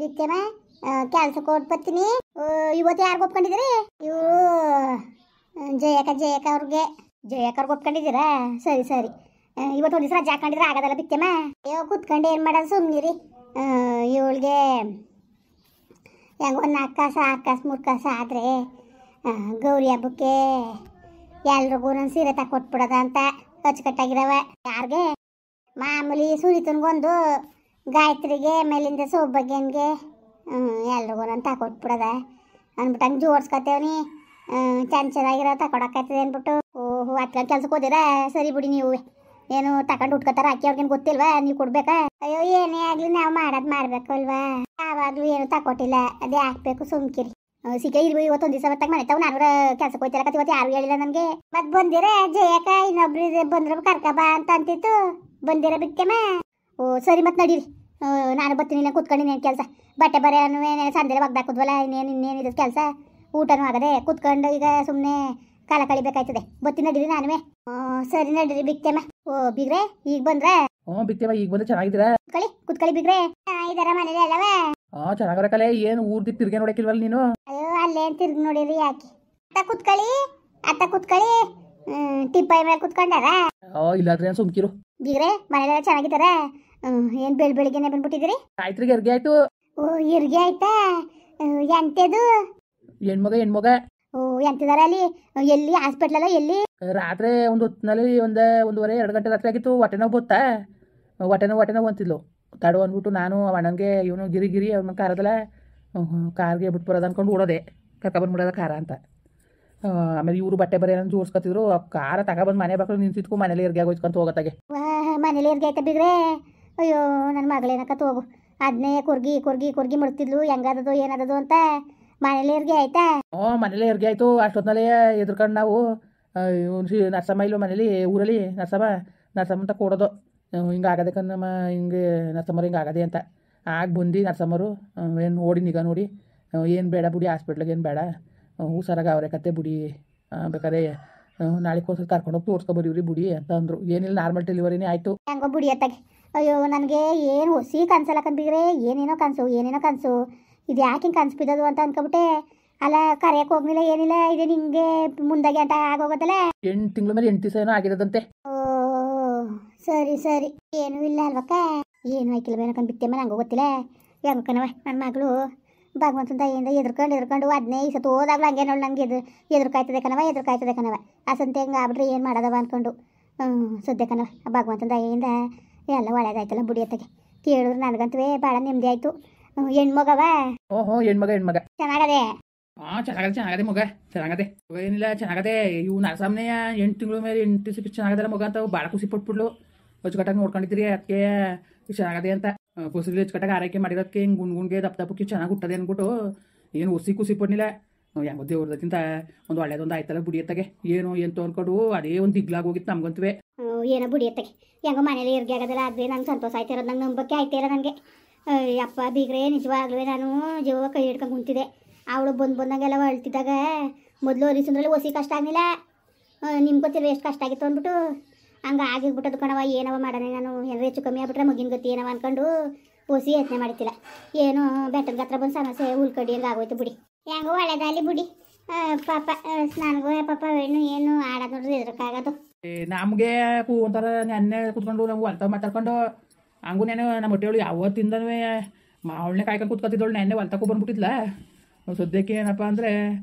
ಬಿತ್ತೆಮ್ಮ ಕೆಲ್ಸಕ್ಕೆ ಹೊಟ್ಬತ್ತೀನಿ. ಇವತ್ತು ಯಾರು ಒಪ್ಕೊಂಡಿದ್ರಿ? ಇವು ಜಯಕ್ಕ ಅವ್ರಿಗೆ ಒಪ್ಕೊಂಡಿದ್ದೀರಾ? ಸರಿ ಸರಿ. ಇವತ್ತು ಒಂದು ದಿವಸ ರಜೆ ಹಾಕೊಂಡಿದ್ರೆ ಆಗೋದಲ್ಲ ಬಿತ್ತೆಮ್ಮ. ಅಯ್ಯೋ ಕುತ್ಕೊಂಡು ಏನು ಮಾಡೋದು ಸುಮ್ಮನಿರಿ. ಇವಳಿಗೆ ಹೆಂಗ ಒಂದು 4 ಕಾಸು 6 ಕಾಸು 3 ಕಾಸು ಆದರೆ ಗೌರಿ ಹಬ್ಬಕ್ಕೆ ಎಲ್ರಿಗೂ ನನ್ನ ಸೀರೆ ತಕೊಟ್ಬಿಡೋದ ಅಂತ ಅಚ್ಚುಕಟ್ಟಾಗಿರವ. ಯಾರಿಗೆ? ಮಾಮೂಲಿ ಸುರಿತನ್ಗೊಂದು, ಗಾಯತ್ರಿಗೆ, ಮೇಲಿಂದ ಸೌಭಾಗ್ಯನ್ಗೆ, ಎಲ್ರಿಗೂ ನಾನು ತಕೊಟ್ಬಿಡೋದ ಅಂದ್ಬಿಟ್ಟು ಹಂಗೆ ಜೋಡ್ಸ್ಕೊತೇವನಿ. ಚೆನ್ನಾಗಿರೋ ತಕೊಡಕ್ಕಾಯ್ತದೆ ಅಂದ್ಬಿಟ್ಟು. ಓಹೋ, ಹತ್ಕೊಂಡು ಕೆಲ್ಸಕ್ಕೆ ಹೋದಿರಾ? ಸರಿ ಬಿಡಿ. ನೀವು ಏನು ತಗೊಂಡು ಉಟ್ಕೋತಾರ ಅಕ್ಕಿ ಅವ್ರಿಗೇನು ಗೊತ್ತಿಲ್ವಾ? ನೀವು ಕೊಡ್ಬೇಕಾ? ಅಯ್ಯೋ ಏನೇ ಆಗಲಿ ನಾವು ಮಾಡ್ಬೇಕು ಅಲ್ವಾ. ಯಾವಾಗಲೂ ಏನು ತಕೊಟ್ಟಿಲ್ಲ, ಅದೇ ಹಾಕ್ಬೇಕು ಸುಮ್ಕಿರಿ. ಸಿಕ್ಕ ಇವತ್ತೊಂದು ದಿವಸ ಹೊತ್ತಾಗ ಮನೆ ತಾವು ನಾನು ಕೆಲ್ಸಕ್ಕೆ ಹೋಯ್ತಾರ. ಇವತ್ತು ಯಾರು ಹೇಳಿಲ್ಲ ನನಗೆ. ಮತ್ತೆ ಬಂದಿರ ಜಯಕ್ಕ ಇನ್ನೊಬ್ರು ಬಂದ್ರೆ ಕರ್ಕಬಾ ಅಂತ ಅಂತಿತ್ತು. ಬಂದಿರ ಬಿತ್ತೆಮ್ಮ? ಓ ಸರಿ, ಮತ್ತೆ ನಡೀರಿ. ನಾನು ಬರ್ತೀನಿ. ಇಲ್ಲ ಕುತ್ಕೊಂಡಿನೇನು ಕೆಲಸ? ಬಟ್ಟೆ ಬರೆ ಸಂದೇಲೆ ಒಗ್ದಾಕುದ್ವಲ್ಲ, ಇನ್ನೇನಿದೆ ಕೆಲಸ? ಊಟನೂ ಆಗದೆ ಕುತ್ಕೊಂಡು ಈಗ ಸುಮ್ಮನೆ ಕಾಲ ಕಳಿಬೇಕಾಯ್ತದೆ. ಬರ್ತೀನಿ ನಡೀರಿ ನಾನುವೇ. ಸರಿ ನಡೀರಿ ಬಿತ್ತೆಮ್ಮ. ಓ ಬಿಗ್ರೆ ಈಗ ಬಂದ್ರೆ? ಬಿತ್ತೇವ ಈಗ ಬಂದ್ರೆ ಚೆನ್ನಾಗಿದ್ದೀರಾ? ಕುತ್ಕೊಳ್ಳಿ ಬಿಗ್ರೆ. ಇದರ ಮನೇಲಿ ಅಲ್ಲವ? ಚೆನ್ನಾಗಿರಕಲೆ. ಏನು ಊರ್ದಿ ತಿರ್ಗೆ ನೋಡಕ್ಕಿಲ್ವಲ್ಲ ನೀನು? ಅಯ್ಯೋ ಅಲ್ಲೇ ತಿರ್ಗಿ ನೋಡಿರಿ ಯಾಕೆ? ಅತ್ತ ಕುತ್ಕೊಳ್ಳಿ. ಟಿಪ್ಪಾಯಿ ಮೇಲೆ ಕುತ್ಕೊಂಡಾರ? ಇಲ್ಲಾದ್ರೆ ಸುಮ್ಕಿರು. ಬಿಗ್ರೆ ಮನೇಲೆಲ್ಲ ಚೆನ್ನಾಗಿದ್ದಾರ? ಏನ್ ಬೆಳಿಗ್ಗೆನೆ ಬಂದ್ಬಿಟ್ಟಿದ್ದೀರಿ? ಆಯ್ತ್ರಿಗೆ ಹೆರ್ಗೆ ಆಯ್ತು. ಓ ಹೆರ್ಗೆ ಆಯ್ತಾ? ಎಂತದು? ಹೆಣ್ಮಗ. ಓ ಎಂತಿದಾರ ಅಲ್ಲಿ? ಎಲ್ಲಿ ಹಾಸ್ಪಿಟ್ಲಲ್ಲ? ಎಲ್ಲಿ? ರಾತ್ರಿ ಒಂದು ಹೊತ್ತಿನಲ್ಲಿ 1:30-2 ಗಂಟೆ ರಾತ್ರಿ ಆಗಿತ್ತು. ಹೊಟ್ಟೆ ನೋವು ಅಂತಿದ್ಲು. ತಡು ಅಂದ್ಬಿಟ್ಟು ನಾನು ಅಣ್ಣನಿಗೆ ಇವನು ಗಿರಿ ಅವ್ನ ಕಾರದಲ್ಲ ಕಾರ್ಗೆ ಬಿಟ್ಟು ಬರೋದು ಅಂದ್ಕೊಂಡು ಓಡೋದೆ. ಕರ್ಕೊಬಂದ್ಬಿಡೋದ ಕಾರ ಅಂತ. ಆಮೇಲೆ ಇವರು ಬಟ್ಟೆ ಬರೀ ಏನೋ ಜೋಡಿಸ್ಕೊತಿದ್ರು. ಕಾರ ತಗೊಬಂದು ಮನೆ ಬಾಕಲು ನಿಂತಿದ್ಕು ಮನೇಲಿ ಎರ್ಗೆ ಆಗೋಯ್ಸ್ಕೊಂತ ಹೋಗೋತ್ತಾಗೆ. ಮನೇಲಿ ಎರ್ಗೆ ಆಯ್ತಾ ಬಿಗ್ರೆ? ಅಯ್ಯೋ ನನ್ನ ಮಗಳೇನಕ್ಕ ತೋಗು. ಅದನ್ನೇ ಕೊರ್ಗಿ ಮುಡ್ತಿದ್ಲು. ಹೆಂಗಾದದು ಏನದದು ಅಂತ. ಮನೇಲಿ ಎರ್ಗೆ ಆಯ್ತಾ? ಮನೇಲಿ ಎರ್ಗೆ ಆಯ್ತು. ಅಷ್ಟೊತ್ತಿನಲ್ಲೇ ಎದ್ರಕೊಂಡು ನಾವು ನರ್ಸಮ್ಮ ಇಲ್ವ ಮನೇಲಿ, ಊರಲ್ಲಿ ನರ್ಸಮ್ಮ ಅಂತ ಕೊಡೋದು. ಹಿಂಗಾಗದೆ ಕಣ್ಣಮ್ಮ, ಹಿಂಗೆ ನರ್ಸಮ್ಮರು ಹಿಂಗಾಗದೆ ಅಂತ. ಆಗ ಬಂದು ನರ್ಸಮ್ಮರು ಏನು ನೋಡಿ ನಿಗಾ ನೋಡಿ, ಏನು ಬೇಡ ಬಿಡಿ ಹಾಸ್ಪಿಟ್ಲಿಗೆ ಏನು ಬೇಡ, ಹುಷಾರಾಗ ಅವರೇ ಕತೆ ಬಿಡಿ, ಬೇಕಾದ್ರೆ ನಾಳೆ ಕೋಸಲ್ಲಿ ಕರ್ಕೊಂಡೋಗಿ ತೋರಿಸ್ಕೊಬರೀವ್ರಿ ಬಿಡಿ ಅಂತ ಅಂದರು. ಏನಿಲ್ಲ, ನಾರ್ಮಲ್ ಡೆಲಿವರಿನೇ ಆಯಿತು. ಹೆಂಗೋ ಬಿಡಿ ಅತ್ತಾಗೆ. ಅಯ್ಯೋ ನನಗೆ ಏನು ಹೊಸಿ ಕನ್ಸಲ್ಲ ಕಂಬಿಗ್ರೆ. ಏನೇನೋ ಕನಸು. ಇದು ಯಾಕೆ ಹಿಂಗೆ ಕನ್ಸು ಬಿದ್ದದು ಅಂತ ಅನ್ಕೊಬಿಟ್ಟೆ. ಅಲ್ಲ ಕರೆಯಕ್ಕೆ ಹೋಗ್ಲಿಲ್ಲ ಏನಿಲ್ಲ. ಇದೆ ನಿಂಗೆ ಮುಂದಾಗೆ ಅಂತ ಆಗೋಗತ್ತಲ್ಲ. 8 ತಿಂಗಳ ಮೇಲೆ 8 ದಿವಸ ಏನೋ ಆಗಿರೋದಂತೆ. ಓ ಸರಿ. ಏನೂ ಇಲ್ಲ ಅಲ್ವಕ್ಕ? ಏನು ಆಯ್ಕಿಲ್ಲ ಬೇನಕಂಡು ಬಿತ್ತೆ ಮೇಲೆ ನಂಗೆ ಗೊತ್ತಿಲ್ಲ. ಹೆಂಗಕ್ಕನವ ನನ್ನ ಮಗಳು ಭಗವಂತನ ದಯಿಂದ ಎದ್ರಕೊಂಡು ಅದನ್ನೇ ಈ ಸತ್ತು ಹೋದಾಗ್ಲೂ ಹಂಗೆ ನೋಡಿ ನನಗೆ ಎದುರ್ಕಾಯ್ತದೆ ಕಣವ. ಆ ಸಂತೆ ಹೆಂಗೆ ಆಗ್ಬಿಟ್ರೆ ಏನು ಮಾಡೋದವ ಅಂದ್ಕೊಂಡು ಸದ್ಯ ಕಣವ. ಭಗವಂತನ ದಯಿಂದ ಎಲ್ಲ ಒಳ್ಳೇದಾಯ್ತಲ್ಲ ಬುಡಿಯತ್ತಗೆ. ಕೇಳಿದ್ರು ನನಗಂತೂ ಭಾಳ ನೆಮ್ಮದಿ ಆಯಿತು. ಹೆಣ್ಮಗವ? ಹೆಣ್ಮಗ. ಚೆನ್ನಾಗದೆ? ಚೆನ್ನಾಗದೆ ಮಗ. ಚೆನ್ನಾಗದೆ, ಏನಿಲ್ಲ ಚೆನ್ನಾಗದೆ. ಇವು ನರಸಾಮನೆ 8 ತಿಂಗಳ ಮೇಲೆ 8 ದಿವಸ ಚೆನ್ನಾಗದಲ್ಲ ಮಗ ಅಂತ ಭಾಳ ಖುಷಿ ಪಟ್ಬಿಡ್ಲು. ಅಚ್ಚುಕಟ್ಟಾಗಿ ನೋಡ್ಕೊಂಡಿದ್ದೀರಿ ಅದಕ್ಕೆ ಚೆನ್ನಾಗದೆ ಅಂತ. ಖುಷಿಲಿ ಅಚ್ಚುಕಟ್ಟಾಗಿ ಆರೈಕೆ ಮಾಡಿರೋದಕ್ಕೆ ಹಿಂಗೆ ಗುಣ್ಗೆ ದಪ್ಪಕ್ಕೆ ಚೆನ್ನಾಗಿ ಹುಟ್ಟದೆ ಅಂದ್ಬಿಟ್ಟು ಏನು ಖುಷಿ ಪಡ್ನಿಲ್ಲ. ಹೆಂಗೋ ದೇವ್ರದಕ್ಕಿಂತ ಒಂದು ಒಳ್ಳೇದೊಂದು ಆಯ್ತಲ್ಲ ಬುಡಿಯತ್ತಾಗೆ. ಏನು ಎಂತ ಅಂದ್ಕೊಂಡು ಅದೇ ಒಂದು ದಿಗ್ಲಾಗಿ ಹೋಗಿತ್ತು ನಮ್ಗಂತೂ. ಏನೋ ಬುಡಿಯತ್ತಾಗೆ ಹೆಂಗೋ ಮನೇಲಿ ಇರ್ಗೆ ಆಗೋದಲ್ಲ. ಅದೇ ನಂಗೆ ಸಂತೋಷ ಆಯ್ತಿರೋದು. ನಂಗೆ ನಂಬಕ್ಕೆ ಆಯ್ತಿಲ್ಲ ನನಗೆ. ಅಪ್ಪ ಬೀಗ್ರೆ ನಿಜವಾಗ್ಲೂ ನಾನು ಜೀವ ಕೈ ಹಿಡ್ಕೊಂಡು ಕುಂತಿದ್ದೆ. ಅವಳು ಬಂದಂಗೆಲ್ಲ ಅಳ್ತಿದ್ದಾಗ ಮೊದಲು ಅರಿಸಿದ್ರಲ್ಲಿ ಹೊಸಿ ಕಷ್ಟ ಆಗಲಿಲ್ಲ. ನಿಮ್ಗೆ ಗೊತ್ತಿಲ್ಲ ಎಷ್ಟು ಕಷ್ಟ ಆಗಿತ್ತು ಅಂದ್ಬಿಟ್ಟು ಹಂಗೆ ಆಗಿಬಿಟ್ಟದು ಕಣವ. ಏನವ ಮಾಡೋಣ ನಾನು, ಏನಾರು ಹೆಚ್ಚು ಕಮ್ಮಿ ಆಗ್ಬಿಟ್ರೆ ಮಗಿನ ಗತಿ ಏನವ ಅಂದ್ಕೊಂಡು ಹೊಸಿ ಯತ್ನೆ ಮಾಡಿತಿಲ್ಲ. ಏನೋ ಬೆಟ್ಟದ ಹತ್ರ ಬಂದು ಸಮಸ್ಯೆ ಉಳ್ಕಡಿ ಹಂಗೆ ಆಗೋಯ್ತು ಬಿಡಿ. ಹೆಂಗೋ ಒಳ್ಳೇದಾಗಲಿ ಬಿಡಿ. ಪಾಪ ನನಗೂ ಪಾಪ ಏನು ಆಡೋದು ನೋಡ್ರಿ ಎದ್ರಕ್ಕಾಗೋದು. ನಮಗೆ ಒಂಥರ ನೆನ್ನೆ ಕೂತ್ಕೊಂಡು ನಾವು ಹೊಲ್ತ ಮಾತಾಡ್ಕೊಂಡು ಹಂಗೂ ನಮ್ಮ ಹೊಟ್ಟೆವಳು ಯಾವತ್ತಿಂದನೂ ಅವಳನ್ನೇ ಕಾಯ್ಕೊಂಡು ಕೂತ್ಕೊತಿದ್ದವಳು. ನೆನ್ನೆ ಹೊಲ್ತಕ್ಕೂ ಬಂದ್ಬಿಟ್ಟಿದ್ಲ. ಸದ್ಯಕ್ಕೆ ಏನಪ್ಪ ಅಂದರೆ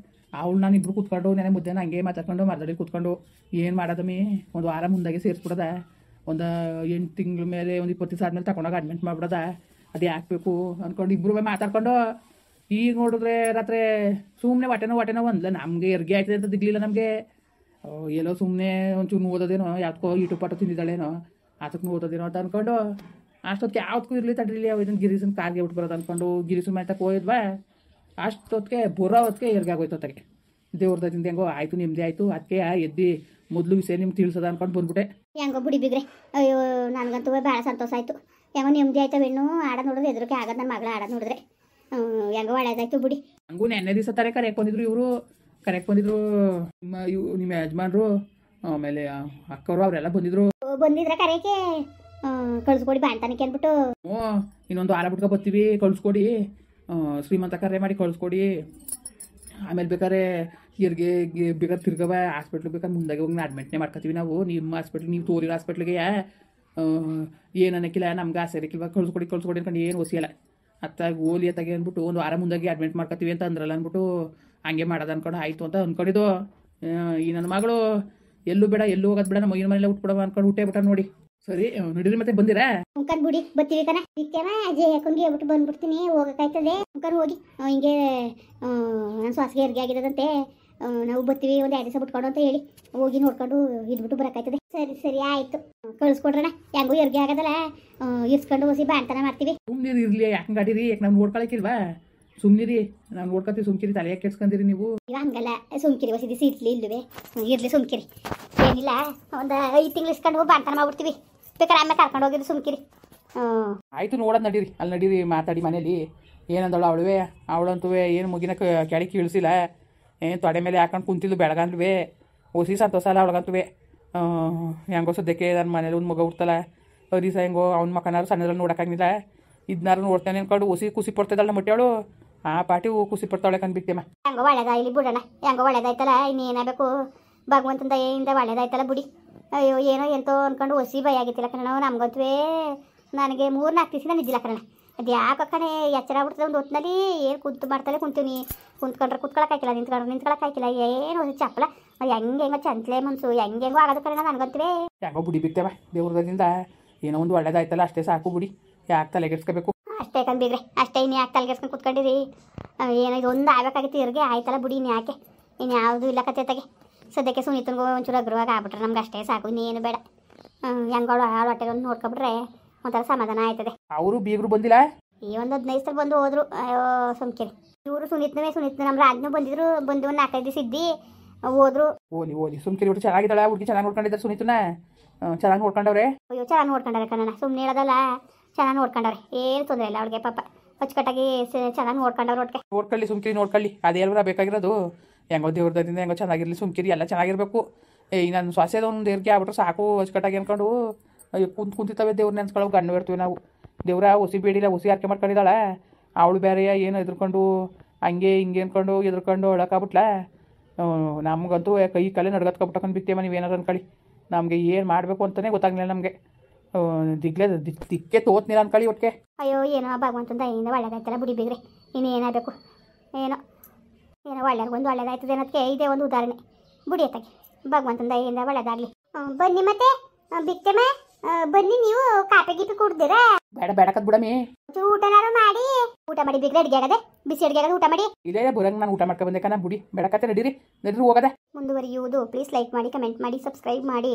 ಅವಳು ನಾನು ಇಬ್ಬರು ಕೂತ್ಕೊಂಡು ನೆನೆ ಮುದ್ದೆನ ಹಂಗೆ ಮಾತಾಡ್ಕೊಂಡು ಮರದಡಿ ಕೂತ್ಕೊಂಡು ಏನು ಮಾಡೋದಮ್ಮಿ ಒಂದು ವಾರ ಮುಂದಾಗೆ ಸೇರಿಸ್ಬಿಡೋದ. ಒಂದು 8 ತಿಂಗಳ ಮೇಲೆ ಒಂದು 20 ದಿವಸ ಆದಮೇಲೆ ತಗೊಂಡೋಗಿ ಅಡ್ಮಿಟ್ ಮಾಡಿಬಿಡೋದ. ಅದೇ ಹಾಕ್ಬೇಕು ಅಂದ್ಕೊಂಡು ಇಬ್ಬರು ಮಾತಾಡ್ಕೊಂಡು ಈಗ ನೋಡಿದ್ರೆ ರಾತ್ರಿ ಸುಮ್ಮನೆ ಹೊಟ್ಟೆನೋ ಅಂದ್ಲ. ನಮಗೆ ಎರ್ಗೆ ಆಯ್ತದೆ ಅಂತ ದಿಗ್ಲಿಲ್ಲ ನಮಗೆ. ಎಲ್ಲೋ ಸುಮ್ಮನೆ ಒಂಚೂರು ಓದೋದೇನೋ, ಯಾವ್ದಕ್ಕೋ ಯೂಟ್ಯೂಬ್ ಪಾಠ ತಿಂದಿದ್ದಾಳೇನೋ, ಅದಕ್ಕೆ ಓದೋದೇನೋ ಅಂತ ಅಂದ್ಕೊಂಡು ಅಷ್ಟೊತ್ತಿಗೆ ಯಾವ್ದಕ್ಕೂ ಇರಲಿ ತಡ್ರಿಲಿ ಇದನ್ನು ಗಿರೀಸನ್ ಕಾರ್ಗೆ ಬಿಟ್ಟು ಬರೋದು ಅಂದ್ಕೊಂಡು ಗಿರೀಸು ಮೇತಕ್ಕೆ ಹೋಗಿದ್ವಾ. ಅಷ್ಟೊತ್ತಿಗೆ ಬರೋ ಹೊತ್ತಿಗೆ ಎರ್ಗೆ ಆಗೋಯ್ತು. ಹೊತ್ತಿಗೆ ದೇವ್ರದಿಂದ ಹೆಂಗೋ ಆಯಿತು, ನೆಮ್ಮದಿ ಆಯಿತು. ಅದಕ್ಕೆ ಎದ್ದು ಮೊದಲು ವಿಷಯ ನಿಮ್ಗೆ ತಿಳಿಸೋದ ಅಂದ್ಕೊಂಡು ಬಂದ್ಬಿಟ್ಟೆ. ಹೆಂಗೋ ಬಿಡಿ ಬಿಗ್ರೆ. ಅಯ್ಯೋ ನನಗಂತೂ ಭಾಳ ಸಂತೋಷ ಆಯಿತು. ಹೆಂಗೋ ನೆಮ್ಮದಿ ಆಯ್ತು. ಹೆಣ್ಣು ಆಡೋದು ನೋಡಿದ್ರೆ ಎದುರಿಗೆ ಆಗೋದು. ನನ್ನ ಮಗಳು ಆಡೋದು ನೋಡಿದ್ರೆ ಹೆಂಗೋ ಒಳ್ಳೇದಾಯ್ತು ಬಿಡಿ. ಹಂಗೂ ನೆನ್ನೆ ದಿವಸ ಕರೆಯಕ್ಕೆ ಬಂದಿದ್ರು ನಿಮ್ಮ ಯಜಮಾನ್ರು, ಆಮೇಲೆ ಅಕ್ಕವರು ಅವರೆಲ್ಲ ಬಂದಿದ್ರೆ ಕರೆಯಕ್ಕೆ ಕಳಿಸ್ಕೊಡಿ ಬಾಣ್ತಾನಕ್ಕೆ ಅಂದ್ಬಿಟ್ಟು. ಇನ್ನೊಂದು ವಾರ ಬಿಟ್ಕೊ ಬರ್ತೀವಿ ಕಳಿಸ್ಕೊಡಿ ಶ್ರೀಮಂತ ಕರೆ ಮಾಡಿ ಕಳಿಸ್ಕೊಡಿ. ಆಮೇಲೆ ಬೇಕಾದ್ರೆ ಹೆರಿಗೆ ಬೇಕಾದ್ರೆ ತಿರ್ಗವ ಹಾಸ್ಪಿಟ್ಲಿಗೆ ಬೇಕಾದ್ರೆ ಮುಂದಾಗೆ ಹೋಗಿ ಅಡ್ಮಿಟ್ನೇ ಮಾಡ್ಕೊತೀವಿ ನಾವು. ನಿಮ್ಮ ಹಾಸ್ಪಿಟ್ಲಿಗೆ ನೀವು ತೋರಿರೋ ಹಾಸ್ಪಿಟ್ಲಿಗೆ ಏನು ಅನ್ನಕ್ಕಿಲ್ಲ, ನಮ್ಗೆ ಆಸರಿಕಿಲ್ವ ಕಳಿಸ್ಕೊಡಿ ಅನ್ಕೊಂಡು ಏನು ಒಸಿಯಲ್ಲ. ಅತ್ತಾಗ ಓಲಿ ಅತ್ತಾಗೆ ಅಂದ್ಬಿಟ್ಟು ಒಂದು ವಾರ ಮುಂದಾಗೆ ಅಡ್ಮಿಟ್ ಮಾಡ್ಕೊತೀವಿ ಅಂತ ಅಂದ್ರಲ್ಲ ಅಂದ್ಬಿಟ್ಟು ಹಂಗೆ ಮಾಡೋದು ಅನ್ಕೊಂಡು ಆಯಿತು ಅಂತ ಅಂದ್ಕೊಂಡಿದ್ದು. ಈ ನನ್ನ ಮಗಳು ಎಲ್ಲೂ ಬೇಡ ಎಲ್ಲೂ ಹೋಗೋದು ಬೇಡ, ನಮ್ಮ ಮೈನ ಮನೆಯಲ್ಲ ಉಟ್ಬಿಡವ ಅನ್ಕೊಂಡು ಹುಟ್ಟೇ ಬಿಟ್ಟ ನೋಡಿ. ಸರಿ ನಡೀರಿ ಮತ್ತೆ ಬಂದಿರಾ? ಮುಖನ್ ಬುಡಿ ಬತ್ತೀವಿ ಕಣ ಬಿತ್ತೇವ ಅಜಯ್ ಹಾಕೊಂಡ್ಗೆ ಹೇಳ್ಬಿಟ್ಟು ಬಂದ್ಬಿಡ್ತೀನಿ, ಹೋಗೋಕ್ಕಾಯ್ತದೆ. ಮುಖನ್ ಹೋಗಿ ಹಿಂಗೆ ನನ್ನ ಶ್ವಾಸಗೆ ಹೆರಿಗೆ ಆಗಿರೋದಂತೆ, ನಾವು ಬರ್ತೀವಿ ಒಂದು 2 ದಿವಸ ಬಿಟ್ಕೊಂಡು ಅಂತ ಹೇಳಿ ಹೋಗಿ ನೋಡ್ಕೊಂಡು ಇದ್ಬಿಟ್ಟು ಬರೋಕ್ಕಾಯ್ತದೆ. ಸರಿ ಆಯಿತು, ಕಳಿಸ್ಕೊಡ್ರಣ. ಹೆಂಗೂ ಹೆರಿಗೆ ಆಗೋದಲ್ಲ, ಇರ್ಸ್ಕೊಂಡು ಹೋಗಿ ಬಾಣ್ತನ ಮಾಡ್ತೀವಿ. ಸುಮ್ಮನಿರಿ ಇರಲಿ, ಯಾಕೆ ಗಾಡಿರಿ, ಯಾಕೆ ನಾವು ನೋಡ್ಕೊಳಕ್ಕಿಲ್ವಾ? ಸುಮ್ಮನಿರಿ, ನಾವು ನೋಡ್ಕೊತೀವಿ. ಸುಮ್ಕಿರಿ, ತಲೆ ಯಾಕೆ ಕೆಡ್ಸ್ಕೊಂಡಿರಿ ನೀವು? ಈಗ ಹಂಗಲ್ಲ, ಸುಮ್ಕಿರಿ ಹೊಸಿದಿ ಸೀಟ್ಲಿ ಇಲ್ವೇ ಇರ್ಲಿ, ಸುಮ್ಕಿರಿ. ಏನಿಲ್ಲ, ಒಂದು 5 ತಿಂಗಳು ಇಸ್ಕೊಂಡು ಹೋಗಿ ಬಾಣ್ತನ ಮಾಡ್ಬಿಡ್ತೀವಿ. ಬೇಕಾದ್ರೆ ಆಮೇಲೆ ಕರ್ಕೊಂಡು ಹೋಗಿದ್ದು ಸುಮ್ಕಿರಿ. ಆಯಿತು, ನೋಡೋದು ನಡೀರಿ. ಅಲ್ಲಿ ನಡೀರಿ, ಮಾತಾಡಿ ಮನೇಲಿ ಏನಂದಳು ಅವಳಂತೂ ಏನು ಮುಗಿನ ಕೆಳಗೆ ಕೀಳಿಸಿಲ್ಲ, ಏನು ತೊಡೆ ಮೇಲೆ ಹಾಕೊಂಡು ಕುಂತಿದ್ದು ಬೆಳಗಂದ್ವಿ. ಹೊಸಿ ಸಂತೋಷ ಅಲ್ಲ ಅವಳಗಂತೂ. ಹೆಂಗೋ ಸದ್ಯಕ್ಕೆ ನನ್ನ ಮನೇಲಿ ಒಂದು ಮಗ ಹುಡ್ತಲ್ಲ, ದಿವಸ ಹೆಂಗೋ ಅವ್ನ ಮಕ್ಕನಾರು ಸಣ್ಣದ್ರಲ್ಲಿ ನೋಡೋಕ್ಕಾಗಿಲ್ಲ. ಇದನ್ನಾರು ನೋಡ್ತಾನೆ ಅಂದ್ಕೊಂಡು ಹೊಸಿ ಖುಷಿ ಪಡ್ತದಲ್ಲ ನಮ್ಮ ಮಟ್ಟೆವಳು, ಆ ಪಾಟಿ ಖುಷಿ ಪಡ್ತಾವಳೆ ಕಂಡ್ಬಿಡ್ತೇಮ್ಮ. ಹೆಂಗೋ ಒಳ್ಳೇದಾಯ್ಲಿ ಬಿಡೋಣ, ಹೆಂಗೋ ಒಳ್ಳೇದಾಯ್ತಲ್ಲ, ಇನ್ನೇನಾಗಬೇಕು, ಭಗವಂತನ ದಯೆಯಿಂದ ಒಳ್ಳೇದಾಯ್ತಲ್ಲ ಬಿಡಿ. ಅಯ್ಯೋ ಏನೋ ಎಂತೋ ಅಂದ್ಕೊಂಡು ಹೊಸಿ ಭಯ ಆಗಿತ್ತಿಲ್ಲ ಕಣ. ನಮ್ಗಂತೂ ನನಗೆ 3-4 ದಿವಸ ನಿದ್ದಿಲ್ಲ ಕಣ. ಅದು ಯಾಕೆ ಕಣೆ ಎಚ್ಚರ ಆಗ್ಬಿಡ್ತದೆ ಒಂದು ಹೊತ್ತಿನಲ್ಲಿ. ಏನು ಮಾಡ್ತಾಳೆ ಕುಂತೀವಿ, ಕುತ್ಕೊಳಕ್ಕಾಯ್ಕಿಲ್ಲ, ನಿಂತ್ಕೊಳಕ್ಕಾಯ್ಕಿಲ್ಲ. ಏನು ಚಪ್ಪಲ ಹೆಂಗೆಂಗೋ ಚಂಚಲೆ ಮನ್ಸು ಹೆಂಗೆಂಗೋ ಆಗೋದು ಕಣ ನನಗಂತೂ. ಯಾಕೋ ಬಿಡಿ ಬಿಡ್ತೇವೆ, ದೇವ್ರದಿಂದ ಏನೋ ಒಂದು ಒಳ್ಳೇದಾಯ್ತಲ್ಲ ಅಷ್ಟೇ ಸಾಕು ಬಿಡಿ, ಯಾಕೆ ತಲೆಗೆಡ್ಸ್ಕೋಬೇಕು? ಅಷ್ಟೇ ಕಂಬಿಗ್ರೆ, ಅಷ್ಟೇ. ಇನ್ನು ಯಾಕೆ ತಲೆಗೆಡ್ಸ್ಕೊಂಡು ಕುತ್ಕೊಂಡಿರಿ? ಏನೋ ಇದೊಂದು ಆಗ್ಬೇಕಾಗಿತ್ತು ಇವ್ರಿಗೆ, ಆಯ್ತಲ್ಲ ಬಿಡಿ. ಇನ್ನು ಯಾಕೆ ಇನ್ಯಾವುದು ಇಲ್ಲ ಕತೆ ಸದ್ಯಕ್ಕೆ ಸುನೀತನಿಗೂ ಒಂಚೂರು ಅಗ್ರವಾಗಿ ಆಗ್ಬಿಟ್ರೆ ನಮ್ಗೆ ಅಷ್ಟೇ ಸಾಕು, ಇನ್ನೇನು ಬೇಡ. ಹೆಂಗಳು ಹೊಟ್ಟೆಗೆ ಒಂದು ನೋಡ್ಕೊಬಿಟ್ರೆ ಒಂಥರ ಸಮಾಧಾನ ಆಯ್ತದೆ. ಅವರು ಬೀಗರು ಬಂದಿಲ್ಲ, ಈ ಒಂದು 15 ದಿವಸ ಬಂದು ಹೋದ್ರು. ಅಯ್ಯೋ ಸುಮ್ಕಿರಿ. ಇವರು ಸುನೀತ್ ನಮ್ಮ ರಾಜ್ನು ಬಂದಿದ್ರು, ಬಂದು ಒಂದು 4-5 ದಿವಸ ಇದ್ದು ಹೋದ್ರು. ಓಲಿ ಸುಮ್ಕಿರಿ. ಒಟ್ಟು ಚೆನ್ನಾಗಿದ್ದಾಳ ಹುಡುಗಿ, ಚೆನ್ನಾಗಿ ನೋಡ್ಕೊಂಡಿದ್ದಾರೆ ಸುನೀತನ, ಚೆನ್ನಾಗಿ ನೋಡ್ಕೊಂಡವ್ರೆ. ಅಯ್ಯೋ ಚೆನ್ನಾಗಿ ನೋಡ್ಕೊಂಡಾರೆ ಕಣ್ಣ, ಸುಮ್ಮನೆ ಹೇಳೋದಲ್ಲ, ಚೆನ್ನಾಗಿ ನೋಡ್ಕೊಂಡವ್ರೆ, ಏನು ತೊಂದರೆ ಇಲ್ಲ ಅವ್ಳಿಗೆ. ಪಾಪ ಅಚ್ಚುಕಟ್ಟಾಗಿ ಚೆನ್ನಾಗಿ ನೋಡ್ಕೊಂಡವ್ರು. ಒಟ್ಟಿಗೆ ನೋಡ್ಕೊಳ್ಳಿ, ಸುಮ್ಕಿರಿ ನೋಡ್ಕೊಳ್ಳಿ, ಅದೇ ಅಲ್ವರ ಬೇಕಾಗಿರೋದು. ಹೆಂಗೋ ದೇವ್ರದಿಂದ ಹೆಂಗೋ ಚೆನ್ನಾಗಿರಲಿ, ಸುಮ್ಕಿರಿ, ಎಲ್ಲ ಚೆನ್ನಾಗಿರ್ಬೇಕು. ನನ್ನ ಶ್ವಾಸದ ಒಂದು ದೇವ್ರಿಗೆ ಆಗ್ಬಿಟ್ರೆ ಸಾಕು, ಅಚ್ಚುಕಟ್ಟಾಗಿ ಅನ್ಕೊಂಡು ಕುಂತಿರ್ತವೆ. ದೇವ್ರನ್ನ ನೆನ್ಸ್ಕೊಳ್ಳೋ ಗಂಡು ಇರ್ತೀವಿ ನಾವು. ದೇವ್ರ ಹೊಸಿ ಬೇಡಿಲ್ಲ, ಹೊಸಿ ಆರ್ಕೆ ಮಾಡ್ಕೊಂಡಿದ್ದಾಳ. ಅವಳು ಬೇರೆ ಏನು ಎದ್ರುಕೊಂಡು ಹಂಗೆ ಹಿಂಗೆ ಅಂದ್ಕೊಂಡು ಎದ್ರುಕೊಂಡು ಒಳಕಾಗ್ಬಿಟ್ಲ. ನಮಗಂತೂ ಕೈ ಕಾಲೇ ನಡ್ಗತ್ಕೊಬಿಟ್ಟಕೊಂಡು ಬಿತ್ತೇಮ್ಮ. ನೀವೇನಾರು ಅನ್ಕೊಳ್ಳಿ, ನಮಗೆ ಏನು ಮಾಡಬೇಕು ಅಂತಲೇ ಗೊತ್ತಾಗಲಿಲ್ಲ ನಮಗೆ. ದಿಕ್ಕೆ ತೋತ್ನಿಲ್ಲ ಅನ್ಕೊಳ್ಳಿ ಒಟ್ಟಿಗೆ. ಅಯ್ಯೋ ಏನೋ ಭಗವಂತನ ದಯೆಯಿಂದ ಒಳ್ಳೇದಾಯ್ತಲ್ಲ ಬಿಡಿ ಬಿಗ್ರೆ. ಇನ್ನು ಏನಾಗಬೇಕು, ಏನೋ ಒಳ್ಳೇದು ಒಳ್ಳೇದಾಯ್ತದೆ ಅನ್ನೋದಕ್ಕೆ ಇದೇ ಒಂದು ಉದಾಹರಣೆ. ಬಿಡಿ ಅತ್ತಾಗೆ, ಭಗವಂತನ ದಯೆಯಿಂದ ಒಳ್ಳೇದಾಗಲಿ. ಬನ್ನಿ ಮತ್ತೆ ಬಿತ್ತಮ್ಮ, ಬನ್ನಿ. ನೀವು ಕಾಪಿ ಗೀಪಿ ಕುಡ್ದಿರಾ? ಬೇಡ ಕದ್ ಬಿಡಮಿ, ಊಟನಾರು ಮಾಡಿ. ಊಟ ಮಾಡಿ ಬಿಗ್ರೆ, ಅಡುಗೆ ಆಗದೆ, ಬಿಸಿ ಅಡುಗೆ ಆಗದೆ, ಊಟ ಮಾಡಿ. ಇಲ್ಲೇ ಬರಂಗೆ ನಾನು ಊಟ ಮಾಡ್ಕೊಂಡು ಬಂದೆ ಕಣ. ಬಿಡಿ ಬೇಡಕತ್ತೆ, ನಡೀರಿ ಹೋಗದೆ. ಮುಂದುವರಿಯುವುದು. ಪ್ಲೀಸ್ ಲೈಕ್ ಮಾಡಿ, ಕಮೆಂಟ್ ಮಾಡಿ, ಸಬ್ಸ್ಕ್ರೈಬ್ ಮಾಡಿ.